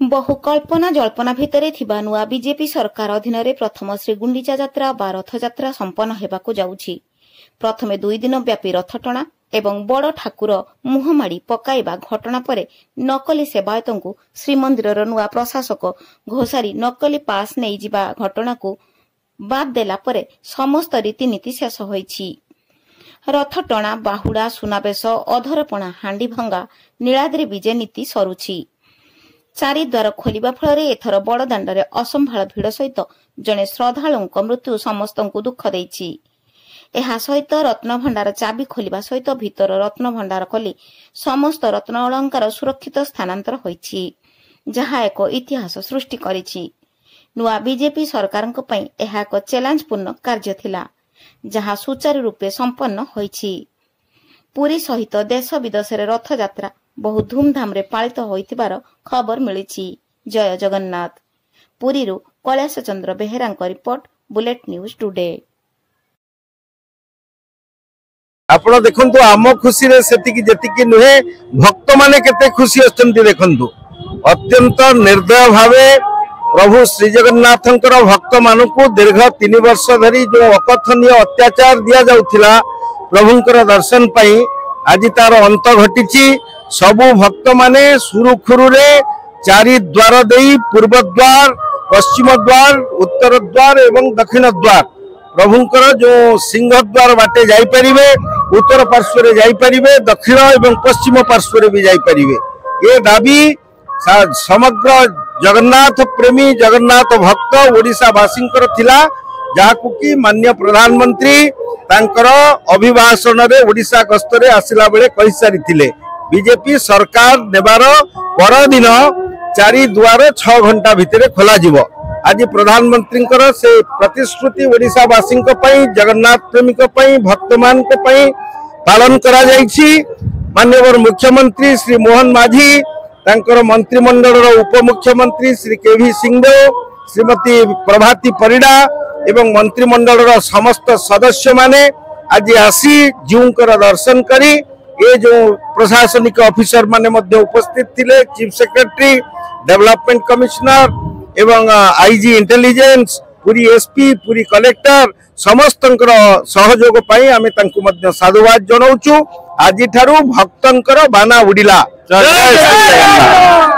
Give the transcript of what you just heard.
बहु कल्पना जल्पना भितरे थिबा नुआ बीजेपी सरकार अधीन प्रथम श्री गुंडीचा यात्रा बा रथ यात्रा संपन्न हेबाकु जाउछि। प्रथमे 2 दिन व्यापी रथ टणा एवं बड़ ठाकुर मुहमाड़ी पकाइबा घटना परे नकली सेवायतंकु श्रीमंदिर नुआ प्रशासक घोषारी नकली पास नहीं जिबा घटना को बाद देला परे समस्त रीतिनीति शेष होइछि। रथ टणा बाहुड़ा सुनावेश अधरपणा हांडी भंगा नीलाद्री विजय नीति सरुछि। चारिद्वार खोलिबा फल एथर बड़ दाण्डरे असंभाळ भिड़ सहित जणे श्रद्धालुंक मृत्यु समस्तंकु दुख देइछि। एहा सहित रत्नभंडार चाबी खोलिबा सहित भितर रत्नभंडार खोली समस्त रत्न अलंकार सुरक्षित स्थानांतर होइछि, जहा एक इतिहास सृष्टि करिछि। नुआ बीजेपी सरकारक पई एहा एक चैलेंजपूर्ण कार्य थिला, जहा सुचारू रूपे संपन्न होइछि। पुरी सहित देश विदेशरे रथ यात्रा बहुत धूमधाम रे पालित होइतिबार खबर मिलिछि। जय जगन्नाथ। पुरी रु Kailash Chandra बेहेरांक report, bullet news today. आपण देखंतु आम खुशी रे सेतिकी जेतिकी नुहे भक्त माने केते खुशी अछंती देखंतु। अत्यंत निर्दय भावे प्रभु श्री जगन्नाथंकर भक्त मानकु दीर्घ 3 वर्ष धरी जो अकथनीय अत्याचार दिया जाउथिला प्रभुंकर दर्शन पई आज तार अंत घटिछि। सबु भक्त माने सुरुखुरु रे चारि द्वार देई पूर्व द्वार, पश्चिम द्वार, उत्तर द्वार एवं दक्षिण द्वार प्रभुंकर जो सिंह द्वार बाटे जाई परिबे, उत्तर पार्श्व रे जाई परिबे, दक्षिण एवं पश्चिम पार्श्व रे भी जाई परिबे। ये दाबी समग्र जगन्नाथ प्रेमी जगन्नाथ भक्त ओडिशा वासींकर थिला, जाकु की माननीय प्रधानमंत्री तांकर अभिभाषण रे ओडिशा गस्त रे आसिला बेले कहि सारी थिले। बीजेपी सरकार नेबार पर दिन 4 द्वार 6 घंटा भितरे खोला जिवो। आज प्रधानमंत्री से प्रतिश्रुति ओडिशा वासी जगन्नाथ प्रेमी भक्त मान पालन करा जाइछि। माननीय मुख्यमंत्री श्री मोहन माझी, तांकर मंत्रिमंडल उपमुख्यमंत्री श्री केवी सिंहदेव, श्रीमती प्रभाती परिडा एवं मंत्रिमंडल समस्त सदस्य माने आज आसी जीवंकर दर्शन करी ये जो प्रशासनिक ऑफिसर माने मध्य उपस्थित थिले, चीफ सेक्रेटरी, डेवलपमेंट कमिश्नर एवं आईजी इंटेलिजेंस, पूरी एसपी, पूरी कलेक्टर समस्तंकर सहयोग पाई आमे तांकु मध्य साधुवाद जनाउछु। आज ठारू भक्तंकर बाना उडिला। जय जगन्नाथ।